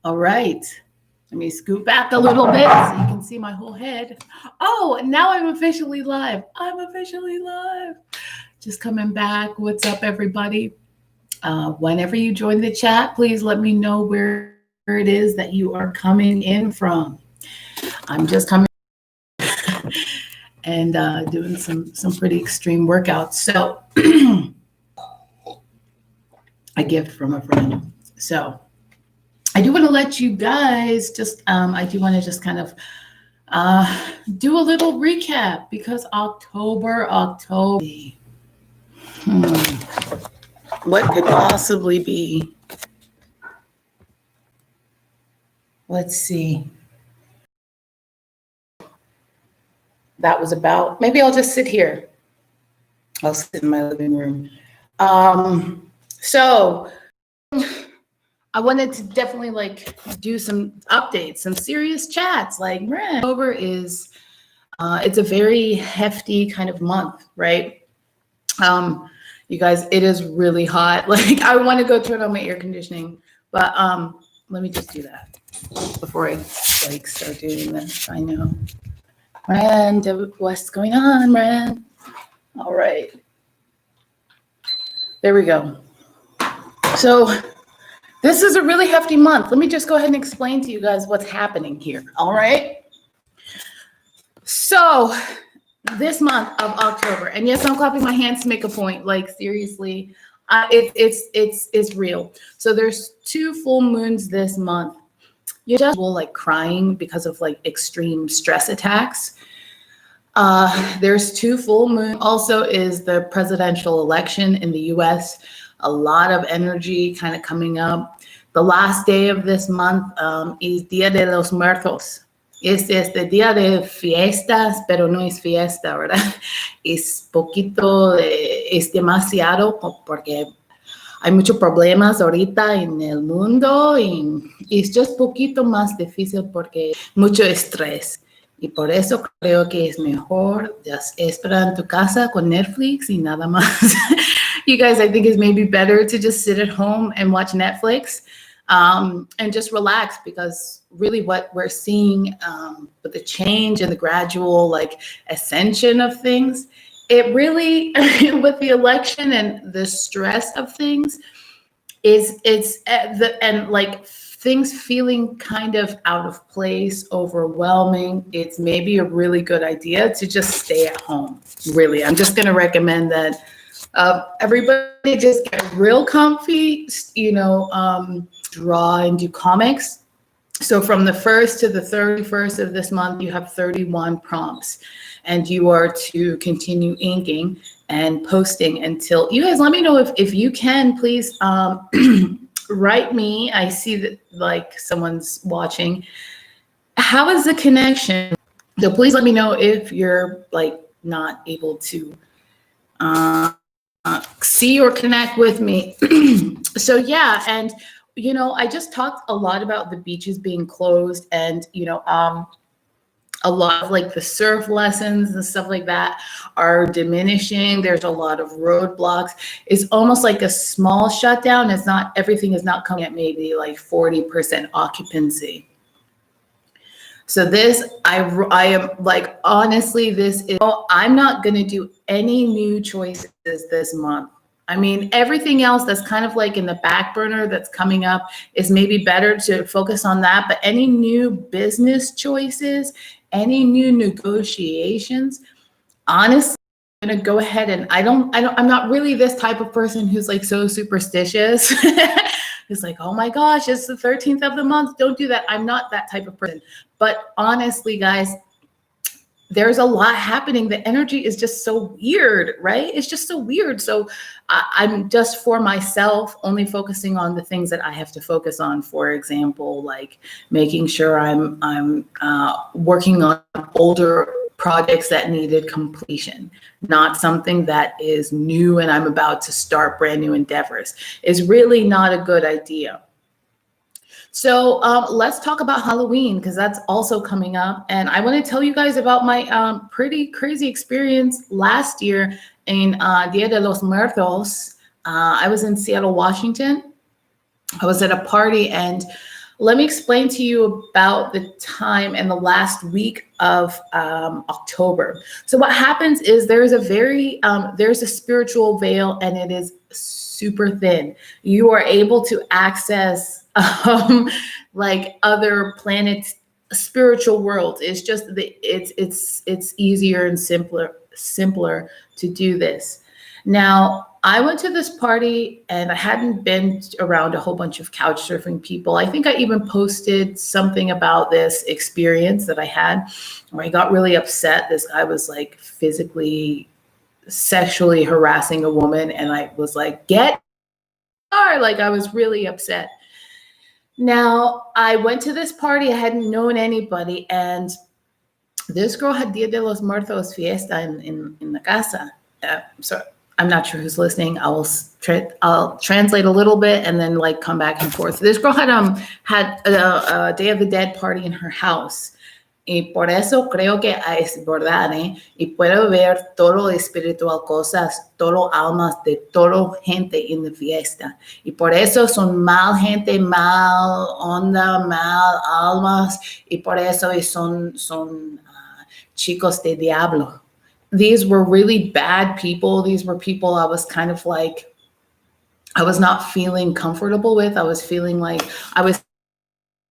All right. Let me scoot back a little bit so you can see my whole head. Oh, now I'm officially live. I'm officially live. Just coming back. What's up, everybody? Whenever you join the chat, please let me know where it is that you are coming in from. I'm just coming and doing some pretty extreme workouts. So, a gift from a friend. So, I do want to let you guys just, I do want to just kind of do a little recap because October, what could possibly be? Let's see. That was about, maybe I'll just sit here. I'll sit in my living room. So I wanted to definitely like do some updates, some serious chats. Like October is, it's a very hefty kind of month, right? You guys, it is really hot. Like I want to go turn on my air conditioning, but let me just do that before I like start doing this. I know. Rand, what's going on, Rand? All right. There we go. So this is a really hefty month. Let me just go ahead and explain to you guys what's happening here. All right. So this month of October, and yes, I'm clapping my hands to make a point. Like seriously, it's real. So there's 2 full moons this month. You're just like crying because of like extreme stress attacks. There's 2 full moons. Also is the presidential election in the US. A lot of energy kind of coming up. The last day of this month is Dia de los Muertos. Es este día de fiestas, pero no es fiesta, ¿verdad? Es poquito, es demasiado porque hay muchos problemas ahorita en el mundo y es just poquito más difícil porque mucho estrés. Y por eso creo que es mejor just esperar en tu casa con Netflix y nada más. You guys, I think it's maybe better to just sit at home and watch Netflix and just relax because really what we're seeing with the change and the gradual like ascension of things, it really, with the election and the stress of things, and like things feeling kind of out of place, overwhelming, it's maybe a really good idea to just stay at home. Really, I'm just going to recommend that everybody just get real comfy, draw and do comics. So from the 1st to the 31st of this month, you have 31 prompts, and you are to continue inking and posting until you guys let me know if you can, please write me. I see that like someone's watching. How is the connection? So please let me know if you're like not able to see or connect with me. So yeah, and I just talked a lot about the beaches being closed and a lot of like the surf lessons and stuff like that are diminishing. There's a lot of roadblocks. It's almost like a small shutdown. Everything is not coming at maybe like 40% occupancy. So this, I am like, honestly, I'm not going to do any new choices this month. I mean, everything else that's kind of like in the back burner that's coming up is maybe better to focus on that. But any new business choices, any new negotiations, honestly, I'm going to go ahead and I'm not really this type of person who's like so superstitious. It's like, oh my gosh, it's the 13th of the month. Don't do that. I'm not that type of person. But honestly, guys, there's a lot happening. The energy is just so weird, right? It's just so weird. So I'm just for myself only focusing on the things that I have to focus on. For example, like making sure I'm working on older projects that needed completion, not something that is new and I'm about to start brand new endeavors. Is really not a good idea. So let's talk about Halloween because that's also coming up. And I want to tell you guys about my pretty crazy experience last year in Dia de los Muertos. I was in Seattle, Washington. I was at a party and Let me explain to you about the time and the last week of October. So what happens is there's a spiritual veil, and it is super thin. You are able to access like other planets, spiritual worlds. It's just it's easier and simpler to do this. Now, I went to this party and I hadn't been around a whole bunch of couch surfing people. I think I even posted something about this experience that I had where I got really upset. This guy was like physically, sexually harassing a woman, and I was like, get her! Like, I was really upset. Now, I went to this party. I hadn't known anybody, and this girl had Dia de los Muertos fiesta in la casa. So I'm not sure who's listening. I'll translate a little bit and then like come back and forth. This girl had a Day of the Dead party in her house. Y por eso creo que es verdad, ¿eh? Y puedo ver todo espiritual, cosas, todo almas de todo gente en la fiesta. Y por eso son mal gente, mal onda, mal almas. Y por eso son chicos de diablo. These were really bad people. These were people I was kind of like, I was not feeling comfortable with. I was feeling like I was